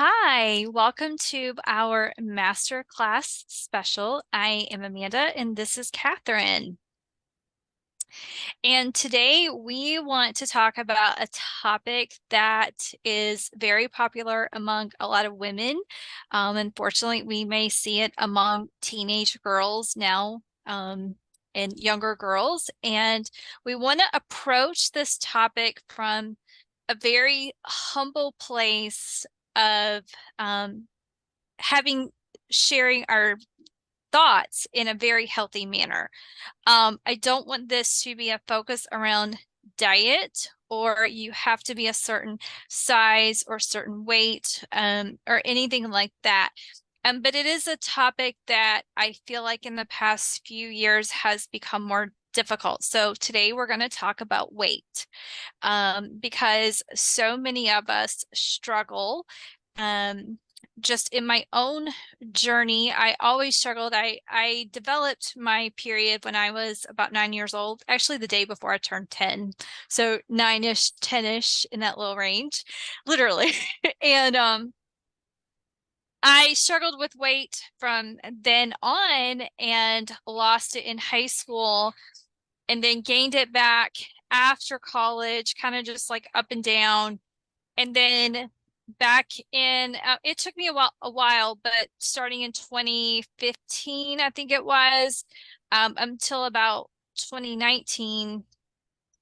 Hi, welcome to our Masterclass special. I am Amanda and this is Catherine. And today we want to talk about a topic that is very popular among a lot of women. Unfortunately, we may see it among teenage girls now, and younger girls. And we want to approach this topic from a very humble place of having sharing our thoughts in a very healthy manner. I don't want this to be a focus around diet or you have to be a certain size or certain weight, or anything like that. But it is a topic that I feel like in the past few years has become more difficult. So today we're going to talk about weight, because so many of us struggle. Um, just in my own journey, I always struggled. I developed my period when I was about 9 years old, actually the day before I turned 10. So nine-ish, 10-ish in that little range, literally. And I struggled with weight from then on and lost it in high school and then gained it back after college, kind of just like up and down. And then back in, it took me a while, but starting in 2015, I think it was, until about 2019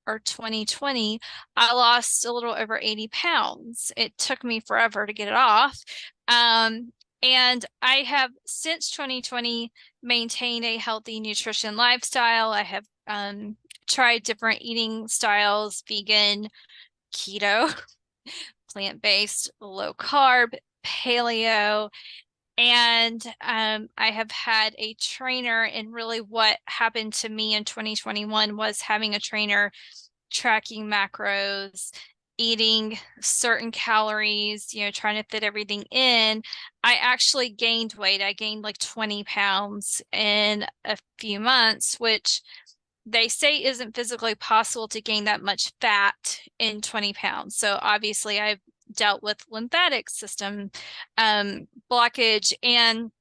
or 2020, I lost a little over 80 pounds. It took me forever to get it off. And I have since 2020 maintained a healthy nutrition lifestyle. I have tried different eating styles, vegan, keto, plant-based, low carb, paleo, and I have had a trainer. And really what happened to me in 2021 was having a trainer tracking macros, eating certain calories, trying to fit everything in. I actually gained weight. I gained like 20 pounds in a few months, which they say isn't physically possible to gain that much fat in 20 pounds. So obviously I've dealt with lymphatic system blockage. And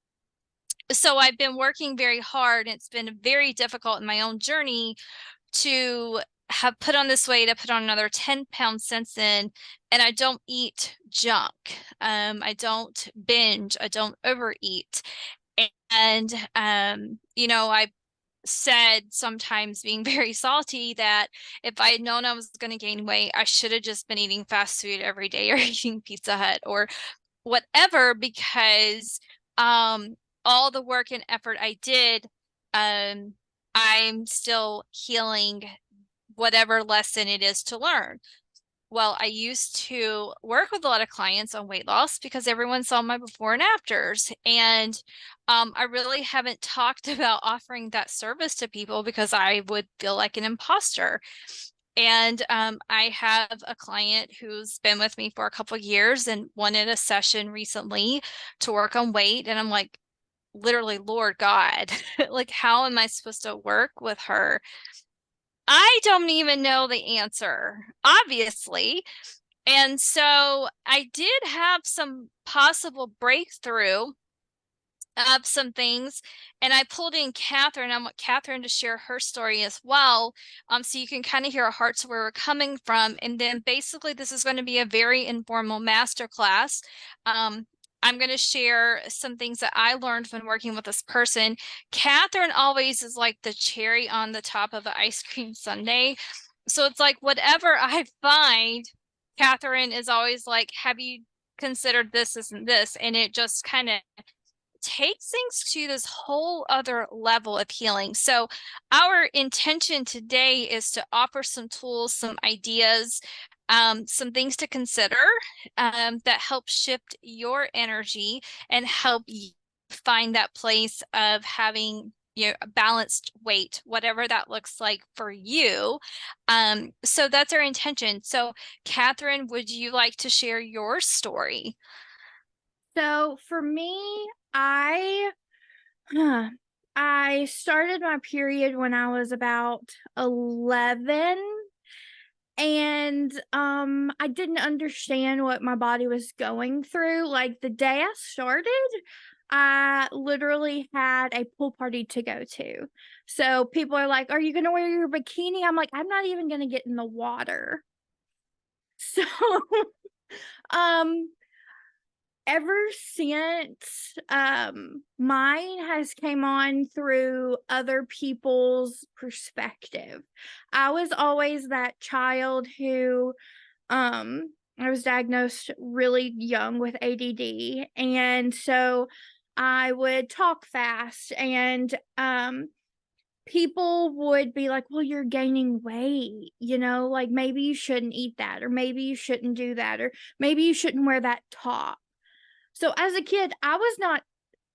so I've been working very hard. It's been very difficult in my own journey to have put on this weight. I put on another 10 pounds since then, and I don't eat junk. I don't binge. I don't overeat. And, I said sometimes being very salty that if I had known I was going to gain weight, I should have just been eating fast food every day or eating Pizza Hut or whatever, because all the work and effort I did, um, I'm still healing whatever lesson it is to learn. Well, I used to work with a lot of clients on weight loss because everyone saw my before and afters. And I really haven't talked about offering that service to people because I would feel like an imposter. And I have a client who's been with me for a couple of years and wanted a session recently to work on weight. And I'm like, literally, Lord God, like, how am I supposed to work with her? I don't even know the answer, obviously. And so I did have some possible breakthrough of some things, and I pulled in Catherine. I want Catherine to share her story as well, so you can kind of hear our hearts where we're coming from. And then basically this is going to be a very informal masterclass. I'm going to share some things that I learned when working with this person. Catherine always is like the cherry on the top of an ice cream sundae. So it's like whatever I find, Catherine is always like, have you considered this and this? And it just kind of takes things to this whole other level of healing. So our intention today is to offer some tools, some ideas, some things to consider, that help shift your energy and help you find that place of having a balanced weight, whatever that looks like for you. So that's our intention. So Catherine, would you like to share your story? So for me, I huh, I started my period when I was about 11, And I didn't understand what my body was going through. Like the day I started, I literally had a pool party to go to. So people are like, "Are you going to wear your bikini?" I'm like, "I'm not even going to get in the water." So um ever since, mine has came on through other people's perspective. I was always that child who, I was diagnosed really young with ADD, and so I would talk fast, and, people would be like, "Well, you're gaining weight, you know, like, maybe you shouldn't eat that, or maybe you shouldn't do that, or maybe you shouldn't wear that top." So as a kid, I was not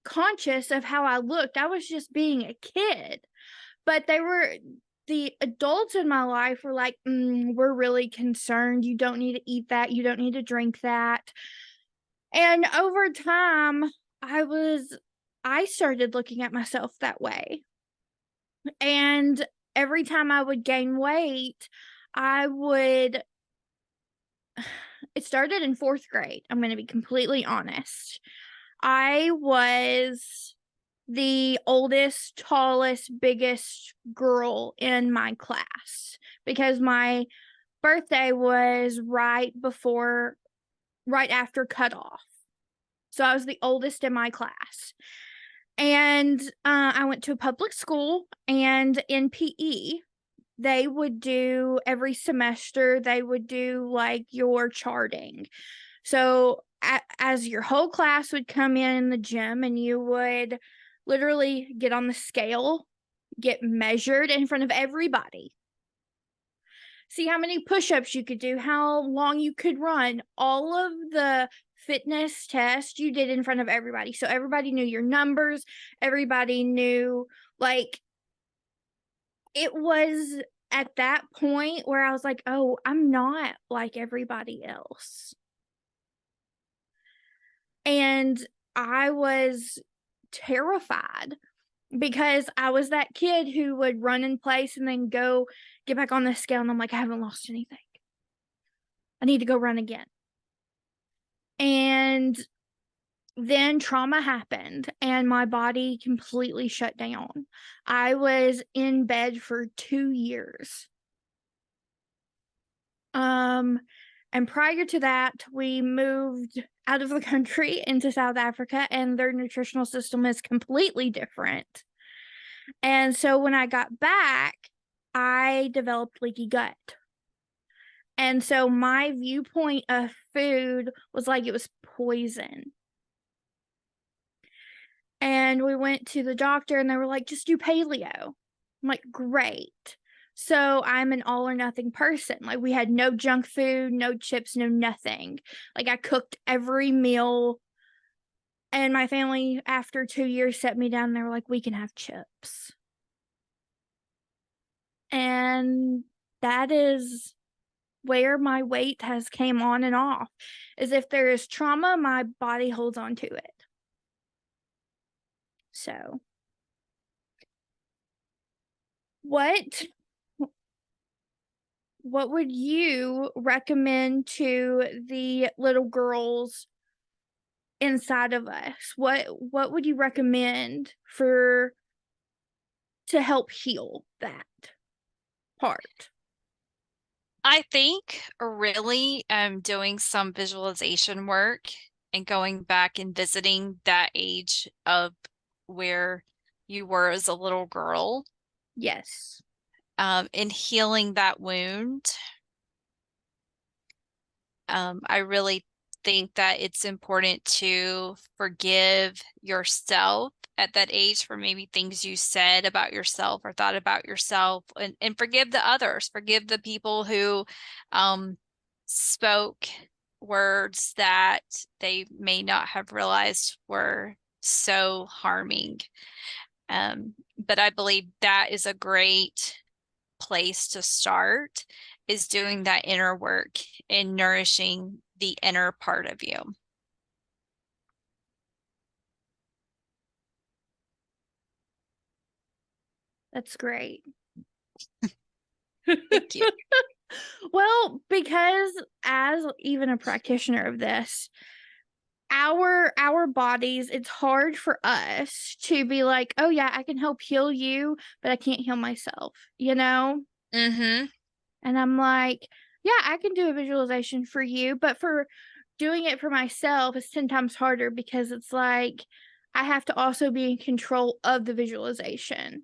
conscious of how I looked. I was just being a kid. But the adults in my life were like, we're really concerned. You don't need to eat that. You don't need to drink that. And over time, I started looking at myself that way. And every time I would gain weight, I would, it started in fourth grade. I'm going to be completely honest. I was the oldest, tallest, biggest girl in my class because my birthday was right after cutoff. So I was the oldest in my class. And I went to a public school, and in PE, they would do every semester, they would do like your charting. So as your whole class would come in the gym, and you would literally get on the scale, get measured in front of everybody, see how many push-ups you could do, how long you could run, all of the fitness tests you did in front of everybody. So everybody knew your numbers, everybody knew, like, it was at that point where I was like, "Oh, I'm not like everybody else." And I was terrified because I was that kid who would run in place and then go get back on the scale, and I'm like, "I haven't lost anything. I need to go run again." And then trauma happened and my body completely shut down. I was in bed for 2 years. Um, and prior to that, we moved out of the country into South Africa, and their nutritional system is completely different. And so when I got back, I developed leaky gut. And so my viewpoint of food was like it was poison. And we went to the doctor, and they were like, "Just do paleo." I'm like, "Great." So I'm an all or nothing person. Like, we had no junk food, no chips, no nothing. Like, I cooked every meal. And my family, after 2 years, set me down and they were like, "We can have chips." And that is where my weight has came on and off. Is if there is trauma, my body holds on to it. So, what what would you recommend to the little girls inside of us? What would you recommend for to help heal that part? I think really doing some visualization work and going back and visiting that age of where you were as a little girl, Yes. and healing that wound. I really think that it's important to forgive yourself at that age for maybe things you said about yourself or thought about yourself, and forgive the others, forgive the people who spoke words that they may not have realized were so harming. But I believe that is a great place to start, is doing that inner work and nourishing the inner part of you. That's great. Thank you. Well, because as even a practitioner of this, our bodies, it's hard for us to be like, oh yeah, I can help heal you, but I can't heal myself, you know? Mm-hmm. And I'm like, yeah, I can do a visualization for you, but for doing it for myself is 10 times harder because it's like I have to also be in control of the visualization.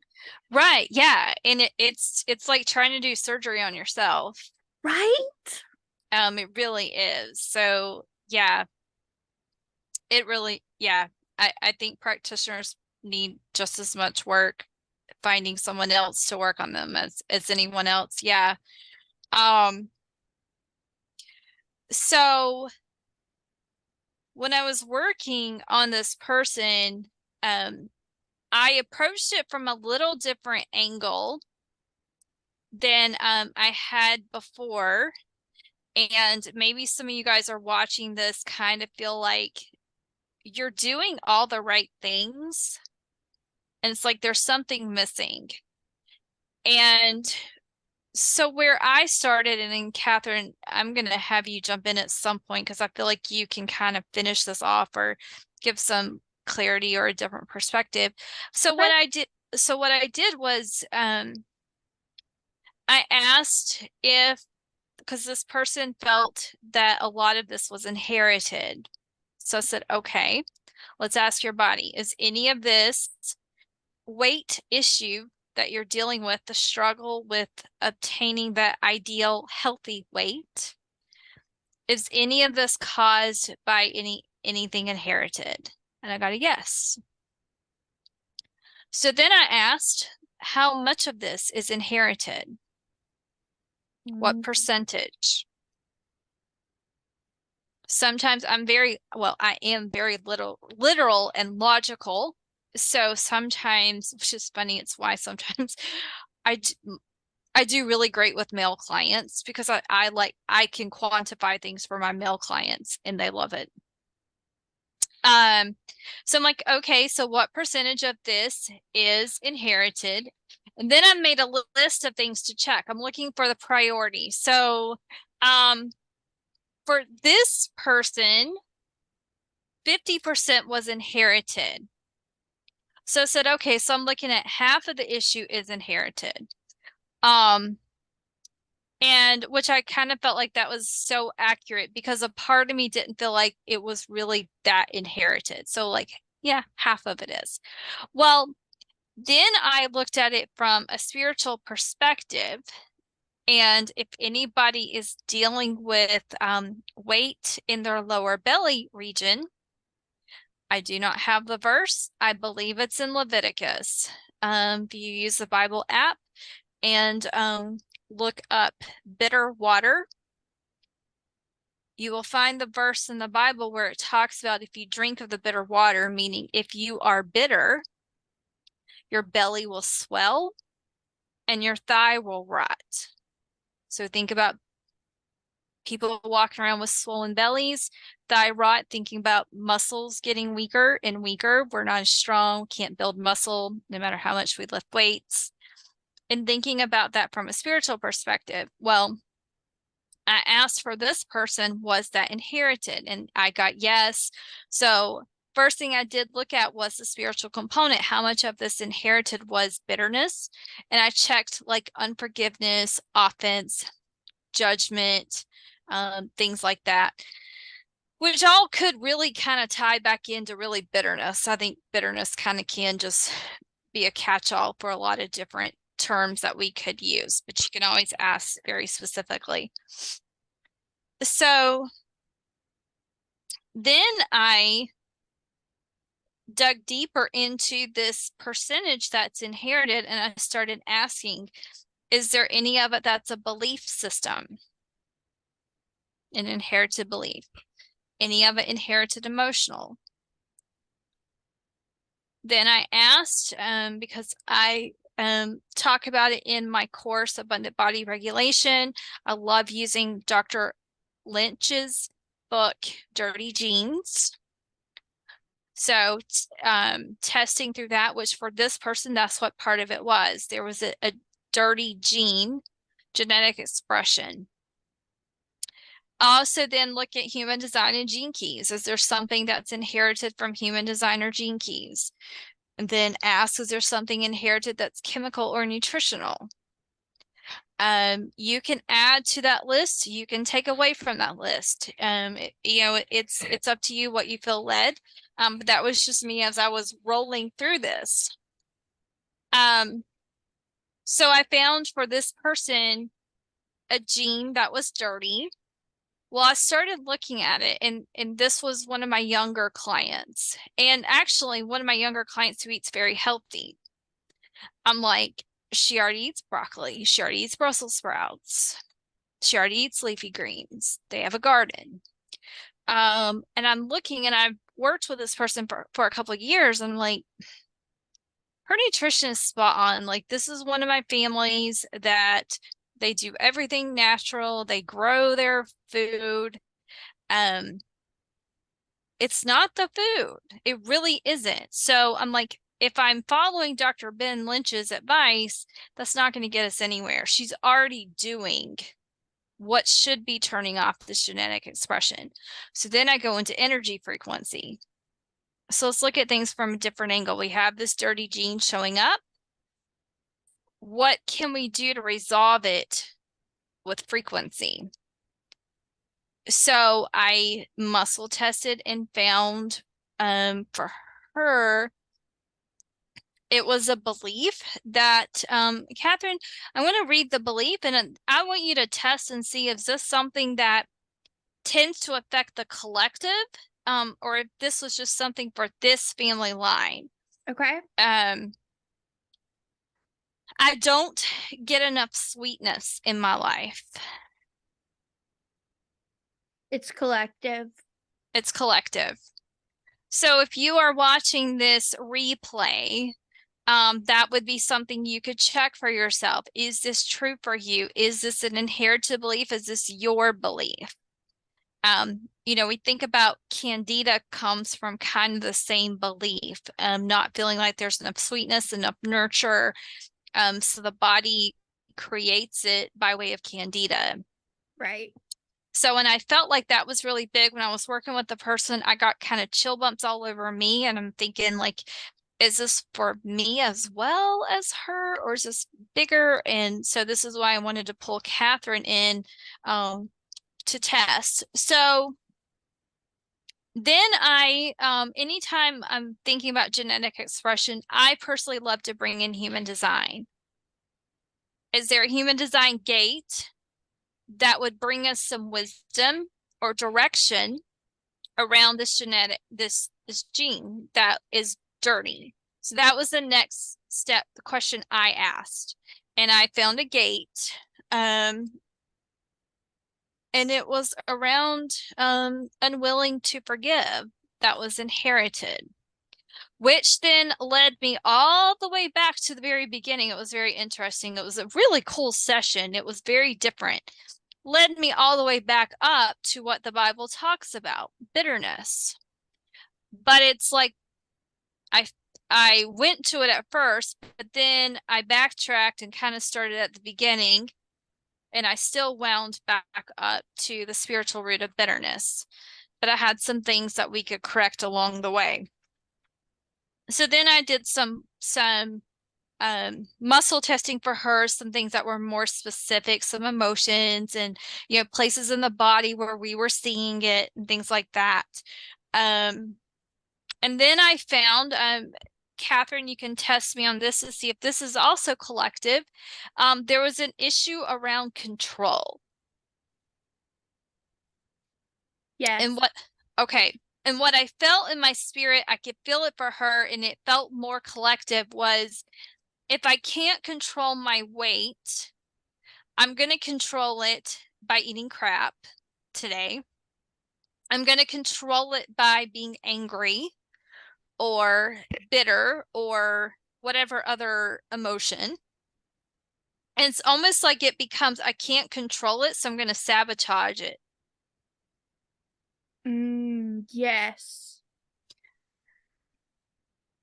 Right. Yeah. And it's like trying to do surgery on yourself. Right? It really is. So yeah, it really, yeah. I think practitioners need just as much work finding someone else to work on them as anyone else. Yeah. Um, so when I was working on this person, um, I approached it from a little different angle than I had before. And maybe some of you guys are watching this kind of feel like you're doing all the right things, and it's like there's something missing. And so where I started, and then Catherine, I'm going to have you jump in at some point because I feel like you can kind of finish this off or give some clarity or a different perspective. So Okay. what I did was I asked if, because this person felt that a lot of this was inherited. So I said, okay, let's ask your body, is any of this weight issue that you're dealing with, the struggle with obtaining that ideal healthy weight, is any of this caused by anything inherited? And I got a yes. So then I asked, how much of this is inherited? What Mm. percentage? Sometimes I am very literal and logical. So sometimes, which is funny, it's why sometimes I I do really great with male clients because I can quantify things for my male clients and they love it. Um, so I'm like, okay, so what percentage of this is inherited? And then I made a list of things to check. I'm looking for the priority. So, for this person, 50% was inherited. So I said, okay, so I'm looking at half of the issue is inherited. Um, and which I kind of felt like that was so accurate because a part of me didn't feel like it was really that inherited. So like, yeah, half of it is. Well, then I looked at it from a spiritual perspective. And if anybody is dealing with weight in their lower belly region, I do not have the verse. I believe it's in Leviticus. If you use the Bible app and look up bitter water, you will find the verse in the Bible where it talks about if you drink of the bitter water, meaning if you are bitter, your belly will swell and your thigh will rot. So think about people walking around with swollen bellies, thigh rot, thinking about muscles getting weaker and weaker. We're not as strong, can't build muscle no matter how much we lift weights. And thinking about that from a spiritual perspective, well, I asked for this person, was that inherited? And I got yes. So first thing I did look at was the spiritual component. How much of this inherited was bitterness? And I checked like unforgiveness, offense, judgment, things like that, which all could really kind of tie back into really bitterness. I think bitterness kind of can just be a catch-all for a lot of different terms that we could use, but you can always ask very specifically. So then I dug deeper into this percentage that's inherited and I started asking, is there any of it that's a belief system, an inherited belief? Any of it inherited emotional? Then I asked, because I talk about it in my course, Abundant Body Regulation. I love using Dr. Lynch's book, Dirty Genes. So testing through that, which for this person, that's what part of it was. There was a dirty gene genetic expression. Also, then look at human design and gene keys. Is there something that's inherited from human design or gene keys? And then ask, is there something inherited that's chemical or nutritional? You can add to that list. You can take away from that list. It's up to you what you feel led. But that was just me as I was rolling through this. So I found for this person a gene that was dirty. Well, I started looking at it, and this was one of my younger clients, and actually one of my younger clients who eats very healthy. I'm like, she already eats broccoli. She already eats Brussels sprouts. She already eats leafy greens. They have a garden. And I'm looking, and I've worked with this person for a couple of years. I'm like, her nutrition is spot on. Like, this is one of my families that they do everything natural. They grow their food. Um, it's not the food. It really isn't. So I'm like, if I'm following Dr. Ben Lynch's advice, that's not going to get us anywhere. She's already doing what should be turning off this genetic expression. So then I go into energy frequency. So let's look at things from a different angle. We have this dirty gene showing up. What can we do to resolve it with frequency? So I muscle tested and found for her, it was a belief that, Catherine, I'm going to read the belief, and I want you to test and see if this something that tends to affect the collective, or if this was just something for this family line. Okay. I don't get enough sweetness in my life. It's collective. It's collective. So if you are watching this replay, that would be something you could check for yourself. Is this true for you? Is this an inherited belief? Is this your belief? We think about candida comes from kind of the same belief, not feeling like there's enough sweetness, enough nurture. So the body creates it by way of candida. Right. So when I felt like that was really big when I was working with the person, I got kind of chill bumps all over me. And I'm thinking, like, is this for me as well as her, or is this bigger? And so this is why I wanted to pull Catherine in to test. So then anytime I'm thinking about genetic expression, I personally love to bring in human design. Is there a human design gate that would bring us some wisdom or direction around this gene that is dirty? So that was the next step, the question I asked. And I found a gate. And it was around unwilling to forgive that was inherited, which then led me all the way back to the very beginning. It was very interesting. It was a really cool session. It was very different. Led me all the way back up to what the Bible talks about, bitterness. But it's like I went to it at first, but then I backtracked and kind of started at the beginning, and I still wound back up to the spiritual root of bitterness. But I had some things that we could correct along the way. So then I did some muscle testing for her, some things that were more specific, some emotions and places in the body where we were seeing it and things like that. And then I found, Catherine, you can test me on this to see if this is also collective. There was an issue around control. Yes. And what I felt in my spirit, I could feel it for her, and it felt more collective, was if I can't control my weight, I'm going to control it by eating crap today. I'm going to control it by being angry or bitter or whatever other emotion. And it's almost like it becomes, I can't control it, so I'm going to sabotage it. Yes.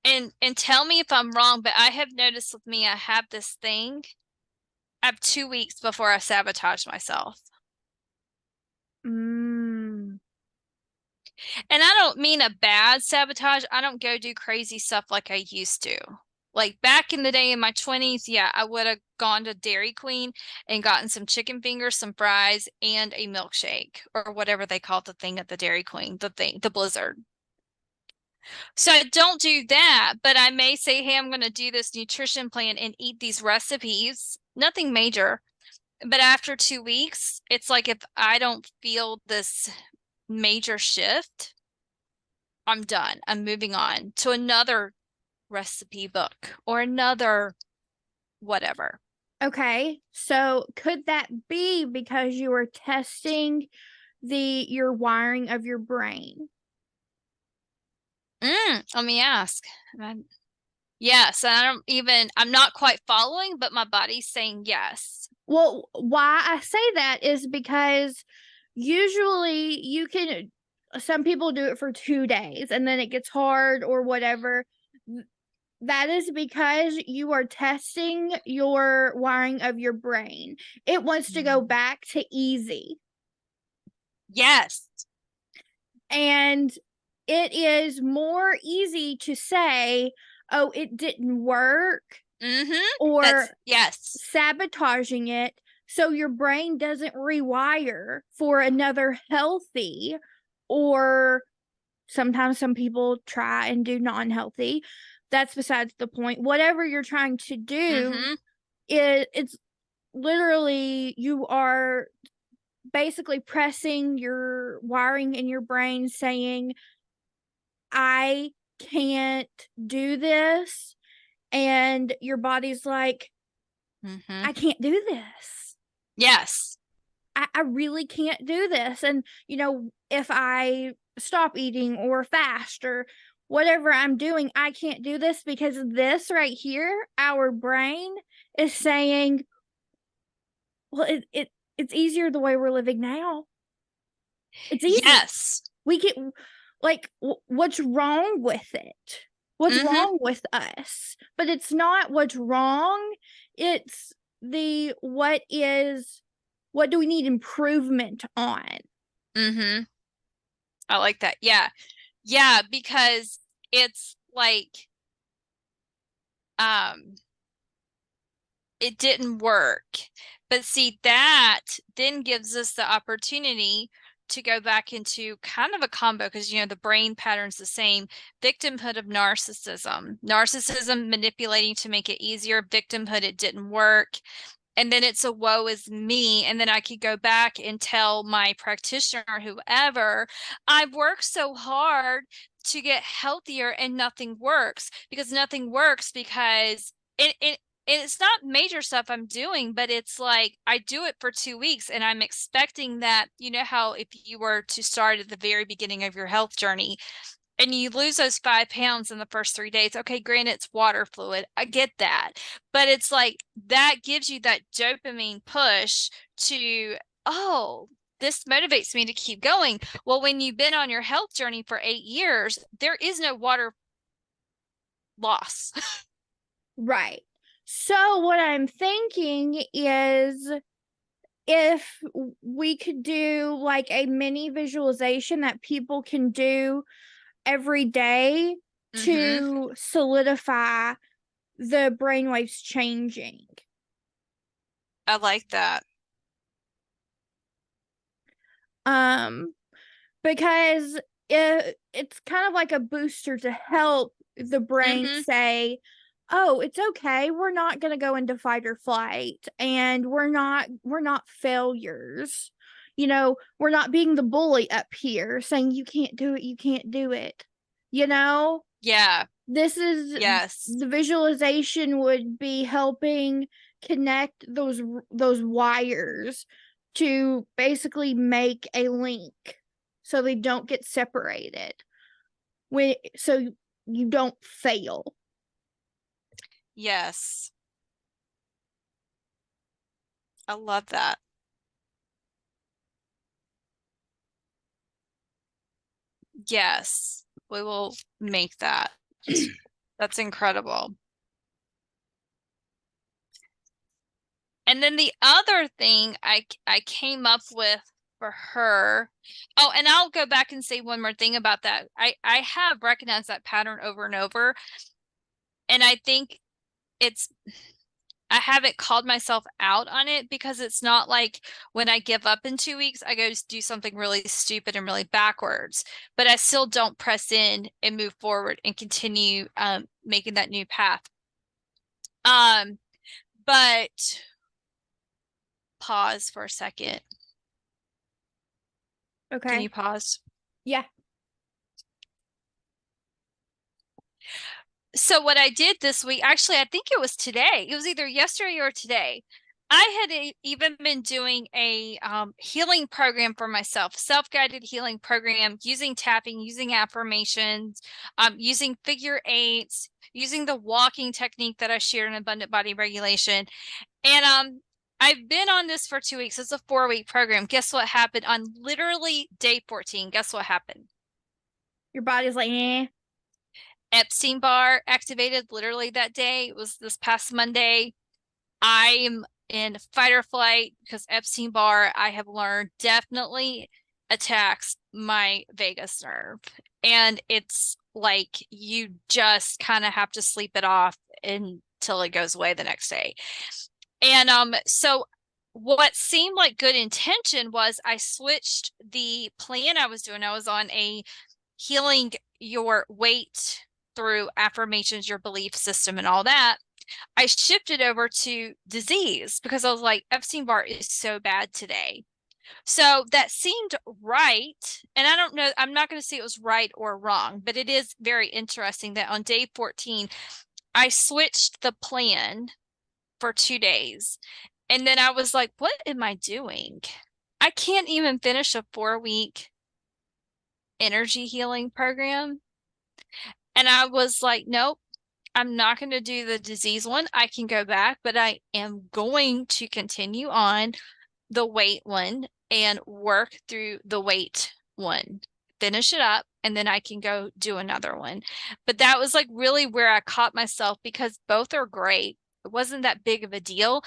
And tell me if I'm wrong, but I have noticed with me, I have this thing. I have 2 weeks before I sabotage myself. Mm. And I don't mean a bad sabotage. I don't go do crazy stuff like I used to. Like back in the day in my 20s, yeah, I would have gone to Dairy Queen and gotten some chicken fingers, some fries, and a milkshake or whatever they call the thing at the Dairy Queen, the Blizzard. So I don't do that, but I may say, hey, I'm going to do this nutrition plan and eat these recipes. Nothing major. But after 2 weeks, it's like if I don't feel this major shift, I'm done. I'm moving on to another recipe book or another whatever. Okay. So could that be because you were testing your wiring of your brain? Let me ask. Yes, and I'm not quite following, but my body's saying yes. Well, why I say that is because usually some people do it for 2 days and then it gets hard or whatever. That is because you are testing your wiring of your brain. It wants to go back to easy. Yes. And it is more easy to say, oh, it didn't work, or yes. sabotaging it so your brain doesn't rewire for another healthy, or sometimes some people try and do non-healthy. That's besides the point. Whatever you're trying to do, it's literally you are basically pressing your wiring in your brain saying, I can't do this. And your body's like, I can't do this. Yes. I really can't do this. And, if I stop eating or fast or whatever I'm doing, I can't do this because this right here, our brain is saying, well, it's easier the way we're living now. It's easy. Yes. We get, like, what's wrong with it? What's wrong with us? But it's not what's wrong. It's what do we need improvement on? I like that. Yeah. Yeah, because it's like um it didn't work. But see, that then gives us the opportunity to go back into kind of a combo because, the brain pattern's the same. Victimhood of narcissism. Narcissism manipulating to make it easier. Victimhood, it didn't work. And then it's a woe is me. And then I could go back and tell my practitioner or whoever, I've worked so hard to get healthier and nothing works because and it's not major stuff I'm doing, but it's like I do it for 2 weeks and I'm expecting that, how if you were to start at the very beginning of your health journey and you lose those 5 pounds in the first 3 days. Okay, granted, it's water fluid. I get that. But it's like that gives you that dopamine push to, oh, this motivates me to keep going. Well, when you've been on your health journey for 8 years, there is no water loss. Right. So what I'm thinking is, if we could do like a mini visualization that people can do every day to solidify the brainwaves changing. I like that. Because it's kind of like a booster to help the brain say, oh, it's okay, we're not going to go into fight or flight, and we're not failures. We're not being the bully up here saying you can't do it, you can't do it. Yeah. This is Yes. the visualization would be helping connect those wires to basically make a link so they don't get separated, so you don't fail. Yes. I love that. Yes. We will make that. That's incredible. And then the other thing I came up with for her. Oh, and I'll go back and say one more thing about that. I have recognized that pattern over and over, and I think it's I haven't called myself out on it because it's not like when I give up in 2 weeks, I go do something really stupid and really backwards, but I still don't press in and move forward and continue making that new path. Um, but pause for a second. Can Okay. you pause? Yeah. So what I did this week, actually, I think it was today. It was either yesterday or today. I had even been doing a healing program for myself, self-guided healing program, using tapping, using affirmations, using figure eights, using the walking technique that I shared in Abundant Body Regulation. And I've been on this for 2 weeks. It's a 4-week program. Guess what happened on literally day 14? Guess what happened? Your body's like, eh. Epstein-Barr activated literally that day. It was this past Monday. I'm in fight or flight because Epstein-Barr, I have learned, definitely attacks my vagus nerve. And it's like you just kind of have to sleep it off until it goes away the next day. And so what seemed like good intention was I switched the plan I was doing. I was on a healing your weight through affirmations, your belief system, and all that. I shifted over to disease because I was like, Epstein-Barr is so bad today. So that seemed right. And I don't know, I'm not going to say it was right or wrong, but it is very interesting that on day 14, I switched the plan for 2 days. And then I was like, what am I doing? I can't even finish a 4-week energy healing program. And I was like, nope, I'm not going to do the disease one. I can go back, but I am going to continue on the weight one and work through the weight one, finish it up, and then I can go do another one. But that was like really where I caught myself because both are great. It wasn't that big of a deal,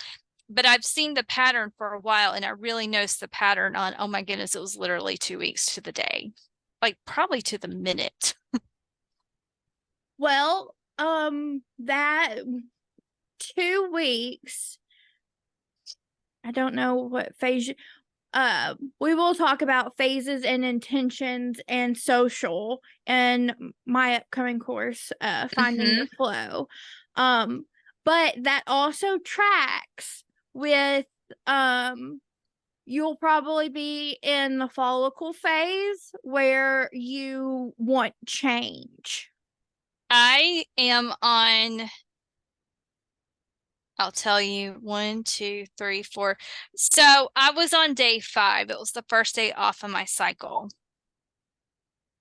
but I've seen the pattern for a while and I really noticed the pattern on, oh my goodness, it was literally 2 weeks to the day, like probably to the minute. Well, that 2 weeks, I don't know what phase we will talk about phases and intentions and social in my upcoming course, Finding Mm-hmm. Your Flow. Um, but that also tracks with you'll probably be in the follicle phase where you want change. I am on, I'll tell you, 1, 2, 3, 4. So I was on day 5. It was the first day off of my cycle.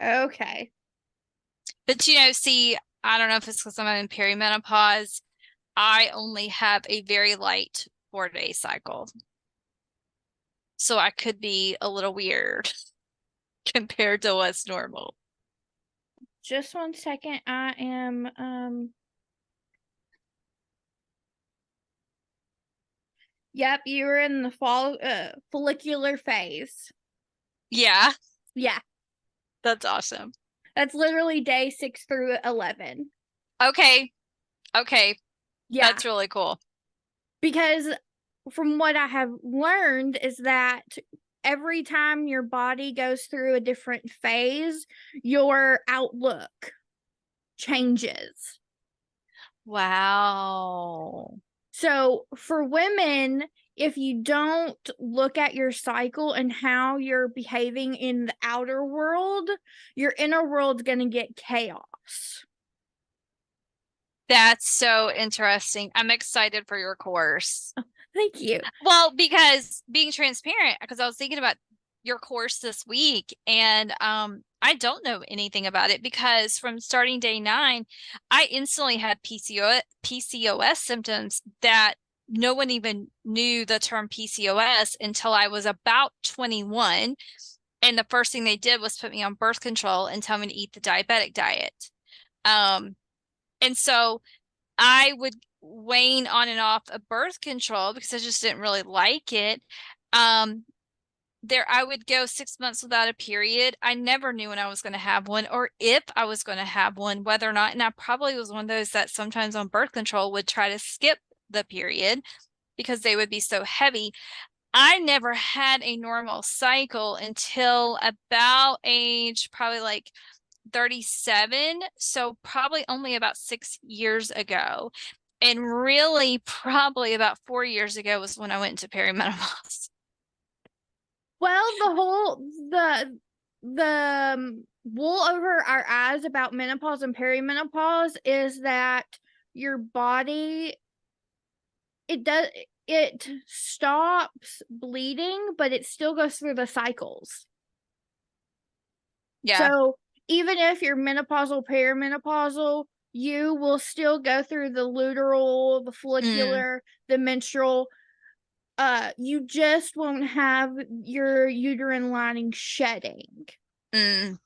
Okay. But see, I don't know if it's because I'm in perimenopause. I only have a very light 4-day cycle. So I could be a little weird compared to what's normal. Just 1 second. I am yep, you're in the follicular phase. Yeah, Yeah. that's awesome. That's literally day 6 through 11. Okay. Okay. Yeah. That's really cool. Because from what I have learned is that every time your body goes through a different phase, your outlook changes. Wow. So for women, if you don't look at your cycle and how you're behaving in the outer world, your inner world's going to get chaos. That's so interesting. I'm excited for your course. Thank you. Well, because being transparent, because I was thinking about your course this week and I don't know anything about it because from starting day 9, I instantly had PCOS symptoms that no one even knew the term PCOS until I was about 21. And the first thing they did was put me on birth control and tell me to eat the diabetic diet. And so I would weighing on and off of birth control because I just didn't really like it. Um, I would go 6 months without a period. I never knew when I was going to have one or if I was going to have one, whether or not. And I probably was one of those that sometimes on birth control would try to skip the period because they would be so heavy. I never had a normal cycle until about age probably like 37. So probably only about 6 years ago. And really probably about 4 years ago was when I went into perimenopause. Well, the wool over our eyes about menopause and perimenopause is that your body, it stops bleeding, but it still goes through the cycles. Yeah. So even if you're menopausal, perimenopausal, you will still go through the luteal, the Mm, follicular, the menstrual. You just won't have your uterine lining shedding. mm.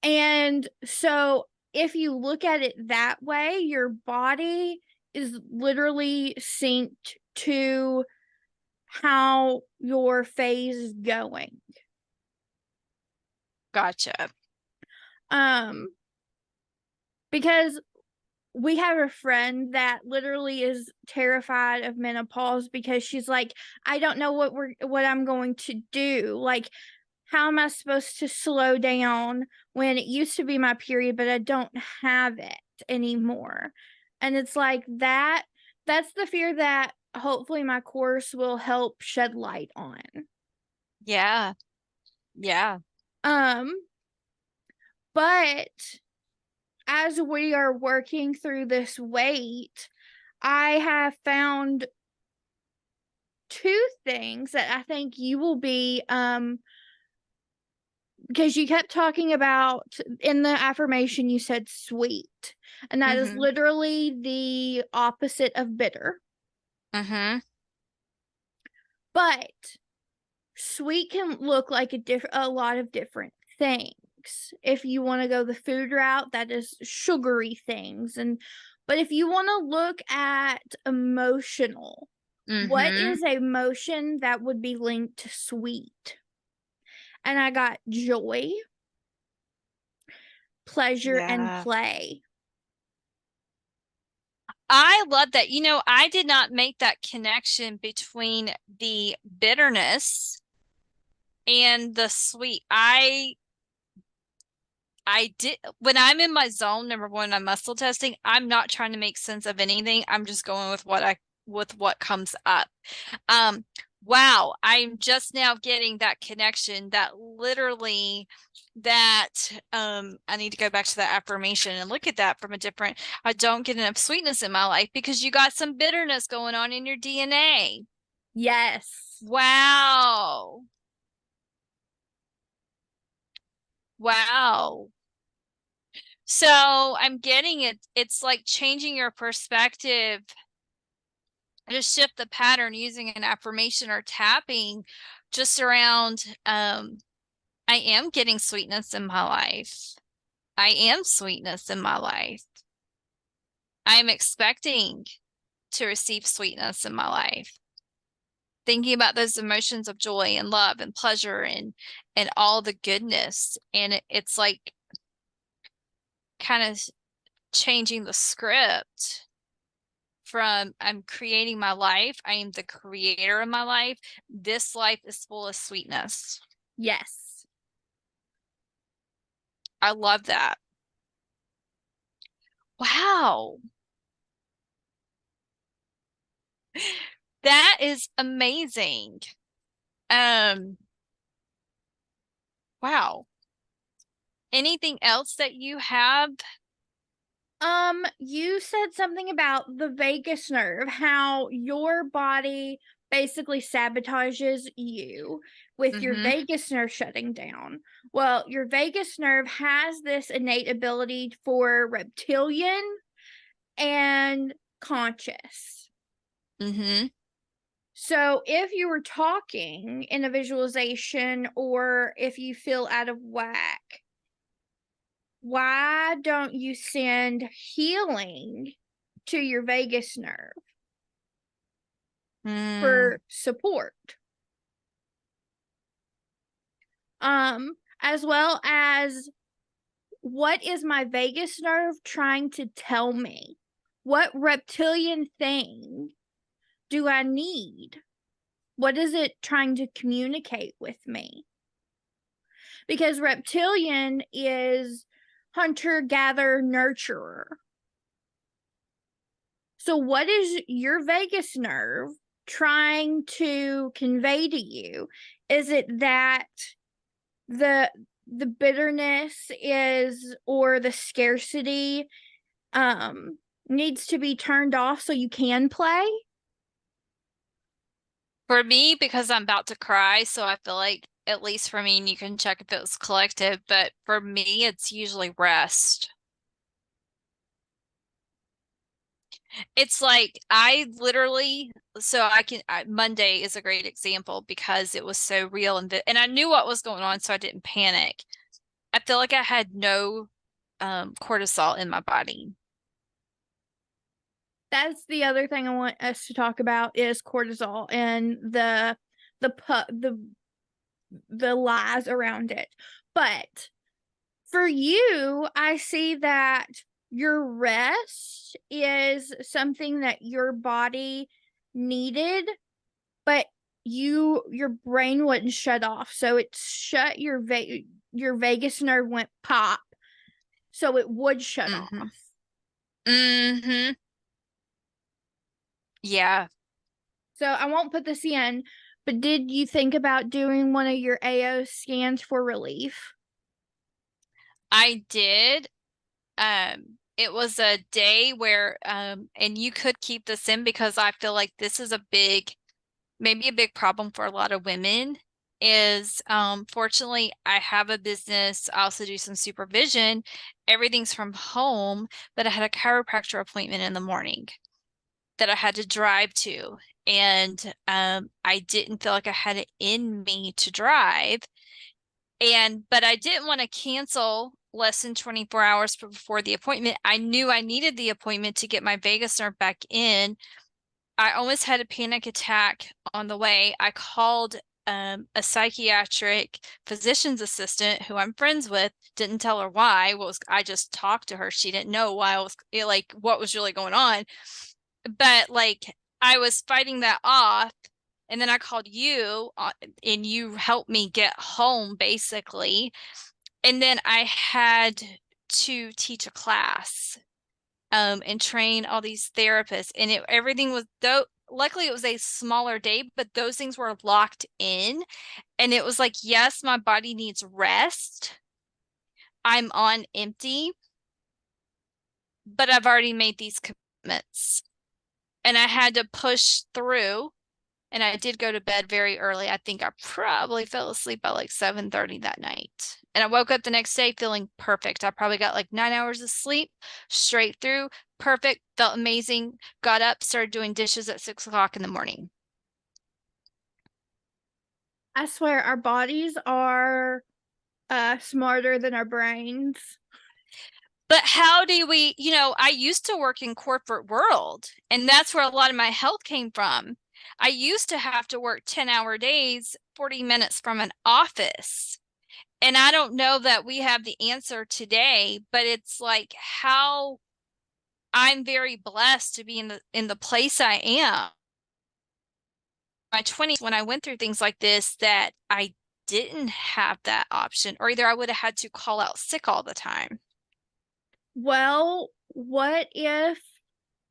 And so if you look at it that way, your body is literally synced to how your phase is going. Gotcha. Um, because we have a friend that literally is terrified of menopause because she's like, I don't know what I'm going to do. Like, how am I supposed to slow down when it used to be my period, but I don't have it anymore? And it's like that's the fear that hopefully my course will help shed light on. Yeah. Yeah. Um, but as we are working through this weight, I have found two things that I think you will be because you kept talking about in the affirmation you said sweet, and that is Mm-hmm. literally the opposite of bitter. Mm-hmm. But sweet can look like a lot of different things. If you want to go the food route, that is sugary things. And but if you want to look at emotional, what Mm-hmm. is a emotion that would be linked to sweet? And I got joy, pleasure, and Yeah. play. I love that. I did not make that connection between the bitterness and the sweet. I did when I'm in my zone, number one, I'm muscle testing, I'm not trying to make sense of anything. I'm just going with what comes up. Um, wow, I'm just now getting that connection that literally that I need to go back to that affirmation and look at that from a different. I don't get enough sweetness in my life because you got some bitterness going on in your DNA. Yes. Wow. Wow. So I'm getting it. It's like changing your perspective to shift the pattern using an affirmation or tapping just around I am getting sweetness in my life. I am sweetness in my life. I am expecting to receive sweetness in my life. Thinking about those emotions of joy and love and pleasure and all the goodness. And it's like kind of changing the script from I'm creating my life. I am the creator of my life. This life is full of sweetness. Yes. I love that. Wow. That is amazing. Um, wow. Anything else that you have? You said something about the vagus nerve, how your body basically sabotages you with your Mm-hmm. vagus nerve shutting down. Well, your vagus nerve has this innate ability for reptilian and conscious. Mm-hmm. So if you were talking in a visualization or if you feel out of whack, why don't you send healing to your vagus nerve Mm. for support. As well as, what is my vagus nerve trying to tell me? What reptilian thing do I need? What is it trying to communicate with me? Because reptilian is hunter, gatherer, nurturer. So, what is your vagus nerve trying to convey to you? Is it that the bitterness is, or the scarcity needs to be turned off so you can play? For me, because I'm about to cry, so I feel like, at least for me, and you can check if it was collective, but for me, it's usually rest. It's like I literally, Monday is a great example because it was so real and I knew what was going on, so I didn't panic. I feel like I had no cortisol in my body. That's the other thing I want us to talk about is cortisol and the the lies around it. But for you, I see that your rest is something that your body needed, but your brain wouldn't shut off. So it shut your vagus nerve went pop, so it would shut Mm-hmm. off. Mm-hmm. Yeah, So I won't put this in, but did you think about doing one of your AO scans for relief? I did. It was a day where, and you could keep this in because I feel like this is maybe a big problem for a lot of women is, fortunately, I have a business. I also do some supervision. Everything's from home, but I had a chiropractor appointment in the morning that I had to drive to. And I didn't feel like I had it in me to drive. But I didn't want to cancel less than 24 hours before the appointment. I knew I needed the appointment to get my vagus nerve back in. I almost had a panic attack on the way. I called a psychiatric physician's assistant who I'm friends with, didn't tell her why. I just talked to her. She didn't know why I was like what was really going on. But like I was fighting that off, and then I called you and you helped me get home basically. And then I had to teach a class and train all these therapists. And everything was, though, luckily it was a smaller day, but those things were locked in. And it was like, yes, my body needs rest. I'm on empty, but I've already made these commitments. And I had to push through. And I did go to bed very early. I think I probably fell asleep by like 7:30 that night. And I woke up the next day feeling perfect. I probably got like 9 hours of sleep straight through. Perfect. Felt amazing. Got up, started doing dishes at 6 o'clock in the morning. I swear our bodies are smarter than our brains. But how do we, I used to work in corporate world, and that's where a lot of my health came from. I used to have to work 10-hour days, 40 minutes from an office. And I don't know that we have the answer today, but it's like how I'm very blessed to be in the place I am. My 20s when I went through things like this that I didn't have that option, or either I would have had to call out sick all the time. Well, what if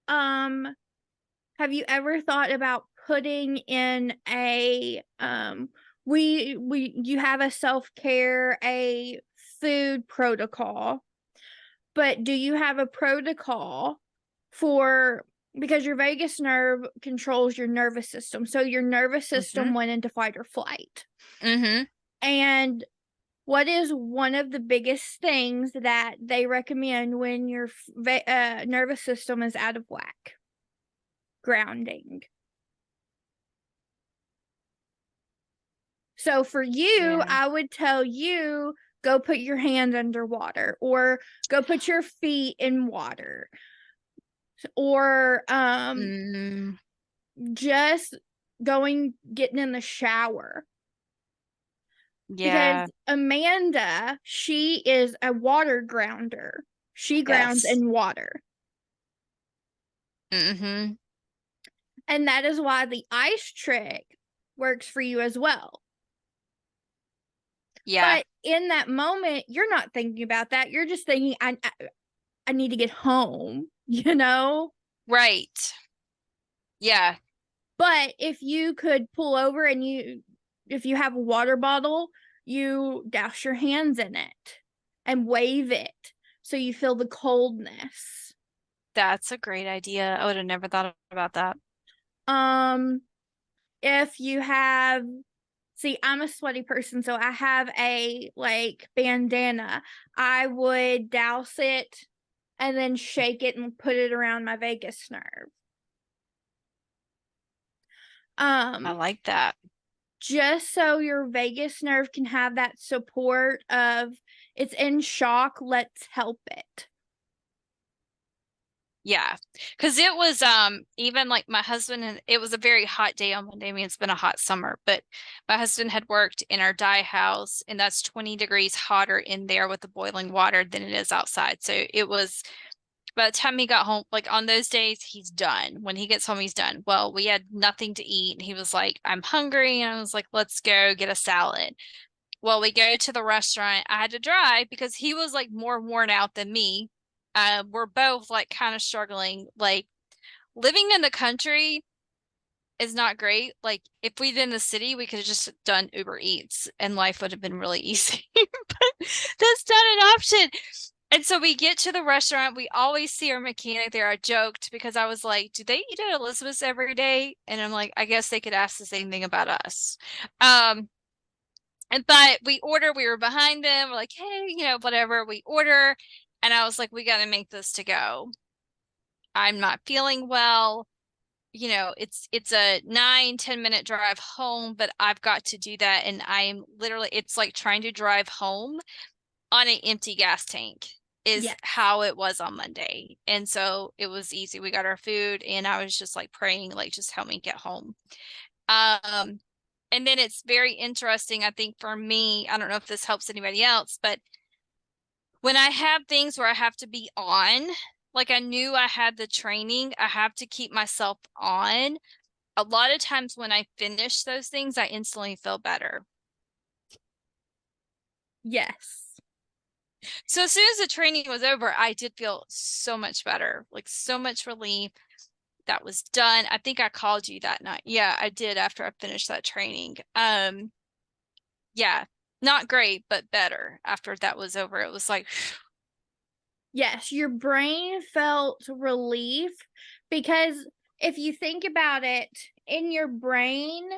have you ever thought about putting in a you have a self-care, a food protocol, but do you have a protocol for, because your vagus nerve controls your nervous system. So your nervous system Mm-hmm. went into fight or flight. Mm-hmm. And what is one of the biggest things that they recommend when your nervous system is out of whack? Grounding. So for you, Yeah. I would tell you, go put your hands underwater or go put your feet in water. or Mm, just getting in the shower. Because yeah. Amanda, she is a water grounder. She grounds Yes. in water. Mm-hmm. And that is why the ice trick works for you as well. Yeah. But in that moment, you're not thinking about that. You're just thinking, I need to get home, you know? Right. Yeah. But if you could pull over and if you have a water bottle, you douse your hands in it and wave it so you feel the coldness. That's a great idea. I would have never thought about that. Um, if you have, see, I'm a sweaty person, so I have a like bandana. I would douse it and then shake it and put it around my vagus nerve. I Um, like that. just so your vagus nerve can have that support of it's in shock, let's help it. Yeah. Because it was even like my husband, and it was a very hot day on Monday. I mean, it's been a hot summer, but my husband had worked in our dye house, and that's 20 degrees hotter in there with the boiling water than it is outside. So it was by the time he got home, like on those days, he's done. When he gets home, he's done. Well, we had nothing to eat. And he was like, I'm hungry. And I was like, let's go get a salad. Well, we go to the restaurant. I had to drive because he was like more worn out than me. We're both like kind of struggling. Like living in the country is not great. Like if we'd been in the city, we could have just done Uber Eats and life would have been really easy. But that's not an option. And so we get to the restaurant. We always see our mechanic there. I joked because I was like, do they eat at Elizabeth's every day? And I'm like, I guess they could ask the same thing about us. Um, but we were behind them. We're like, hey, whatever. We order. And I was like, we got to make this to go. I'm not feeling well. It's a 9-10 minute drive home, but I've got to do that. And I'm literally, it's like trying to drive home on an empty gas tank is Yes. how it was on Monday. And so it was easy. We got our food and I was just like praying, like, just help me get home. Um, and then it's very interesting, I think for me, I don't know if this helps anybody else, but when I have things where I have to be on, like I knew I had the training, I have to keep myself on. A lot of times when I finish those things, I instantly feel better. Yes. So as soon as the training was over, I did feel so much better, like so much relief. That was done. I think I called you that night. Yeah, I did after I finished that training. Yeah, not great, but better after that was over. It was like, Yes, your brain felt relief because if you think about it, in your brain,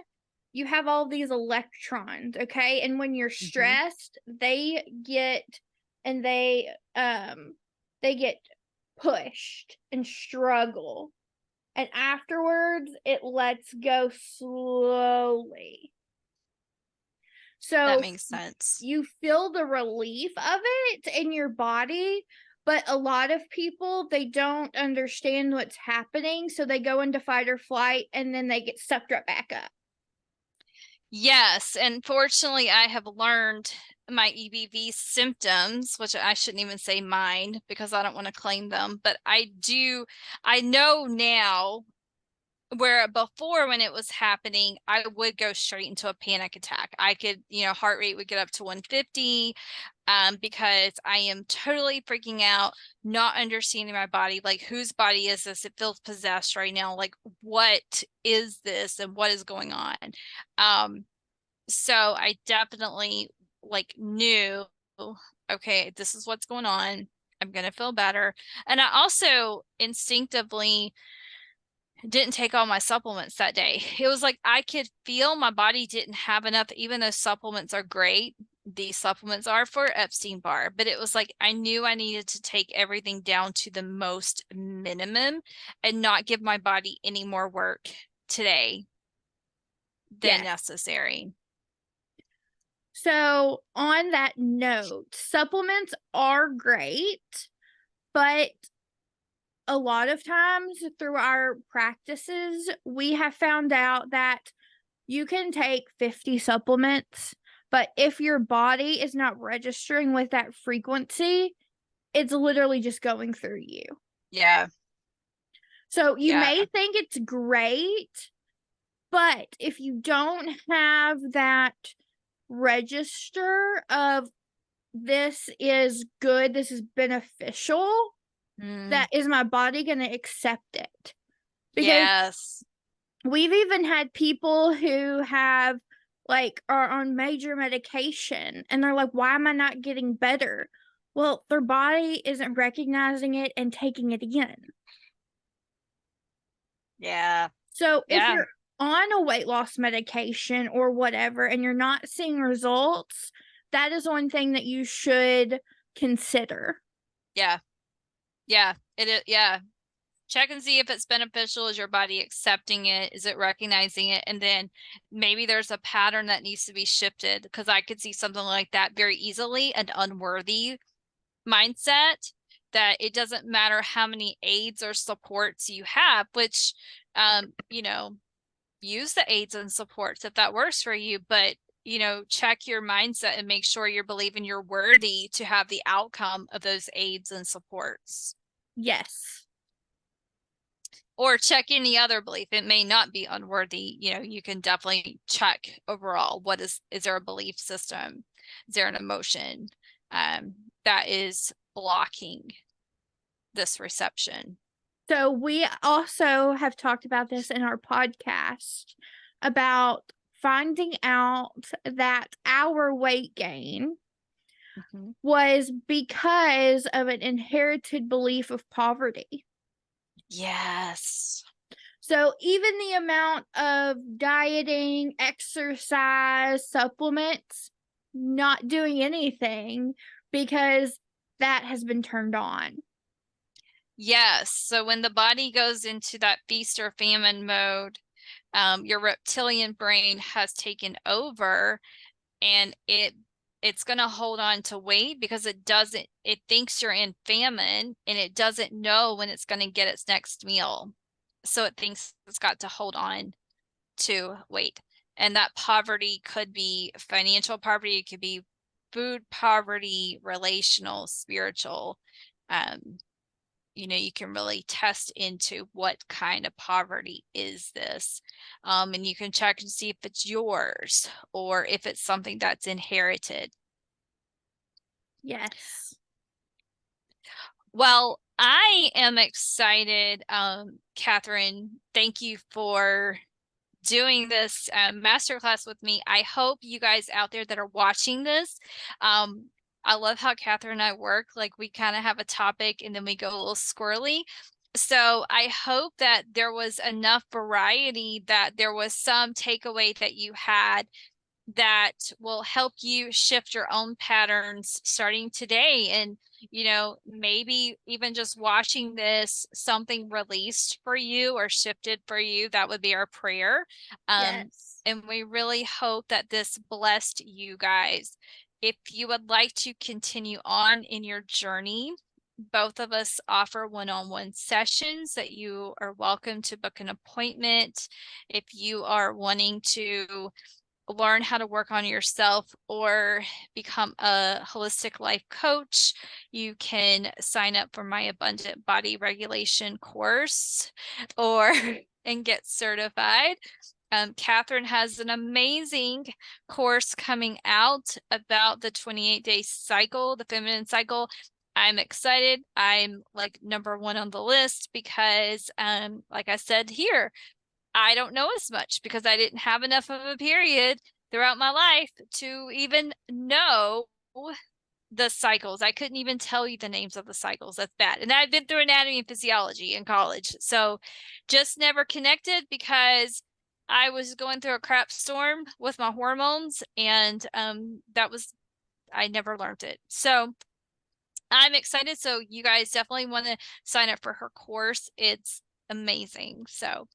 you have all these electrons, okay? And when you're mhm. stressed, and they get pushed and struggle. And afterwards, it lets go slowly. That So makes sense. you feel the relief of it in your body, but a lot of people they don't understand what's happening, so they go into fight or flight and then they get sucked right back up. Yes, and fortunately, I have learned my EBV symptoms, which I shouldn't even say mine because I don't want to claim them, but I know now where before when it was happening, I would go straight into a panic attack. I could, heart rate would get up to 150 because I am totally freaking out, not understanding my body. Like, whose body is this? It feels possessed right now. Like, what is this and what is going on? Um, so I definitely like knew, okay, this is what's going on. I'm gonna feel better. And I also instinctively didn't take all my supplements that day. It was like I could feel my body didn't have enough, even though supplements are great. These supplements are for Epstein-Barr, but it was like I knew I needed to take everything down to the most minimum and not give my body any more work today than Yes. necessary. So, on that note, supplements are great, but a lot of times through our practices, we have found out that you can take 50 supplements, but if your body is not registering with that frequency, it's literally just going through you. Yeah. So you Yeah. may think it's great, but if you don't have that register of this is good, this is beneficial, that is my body going to accept it? Because Yes. we've even had people who have like are on major medication and they're like, why am I not getting better? Well, their body isn't recognizing it and taking it in. Yeah. So if Yeah. you're on a weight loss medication or whatever and you're not seeing results, that is one thing that you should consider. Yeah. Yeah. It is. Yeah. Check and see if it's beneficial. Is your body accepting it? Is it recognizing it? And then maybe there's a pattern that needs to be shifted, because I could see something like that very easily, an unworthy mindset, that it doesn't matter how many aids or supports you have, which, you know, use the aids and supports if that works for you, but check your mindset and make sure you're believing you're worthy to have the outcome of those aids and supports. Yes. Or check any other belief. It may not be unworthy. You can definitely check overall. Is there a belief system? Is there an emotion that is blocking this reception? So we also have talked about this in our podcast about finding out that our weight gain was because of an inherited belief of poverty. Yes. So even the amount of dieting, exercise, supplements, not doing anything because that has been turned on. Yes. So when the body goes into that feast or famine mode, your reptilian brain has taken over, and it's going to hold on to weight because it thinks you're in famine, and it doesn't know when it's going to get its next meal. So it thinks it's got to hold on to weight. And that poverty could be financial poverty, it could be food poverty, relational, spiritual. You can really test into what kind of poverty is this. And you can check and see if it's yours or if it's something that's inherited. Yes. Well, I am excited, Catherine. Thank you for doing this masterclass with me. I hope you guys out there that are watching this, I love how Catherine and I work. Like, we kind of have a topic and then we go a little squirrely. So I hope that there was enough variety, that there was some takeaway that you had that will help you shift your own patterns starting today. And, maybe even just watching this, something released for you or shifted for you. That would be our prayer. Yes. And we really hope that this blessed you guys. If you would like to continue on in your journey, both of us offer one-on-one sessions that you are welcome to book an appointment. If you are wanting to learn how to work on yourself or become a holistic life coach, you can sign up for my Abundant Body Regulation course or and get certified. Catherine has an amazing course coming out about the 28-day cycle, the feminine cycle. I'm excited. I'm like number one on the list because, like I said here, I don't know as much because I didn't have enough of a period throughout my life to even know the cycles. I couldn't even tell you the names of the cycles. That's bad. And I've been through anatomy and physiology in college. So just never connected because I was going through a crap storm with my hormones, and I never learned it. So I'm excited. So you guys definitely want to sign up for her course. It's amazing. So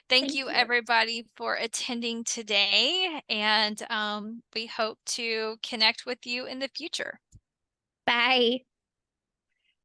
thank you, everybody, for attending today. And we hope to connect with you in the future. Bye.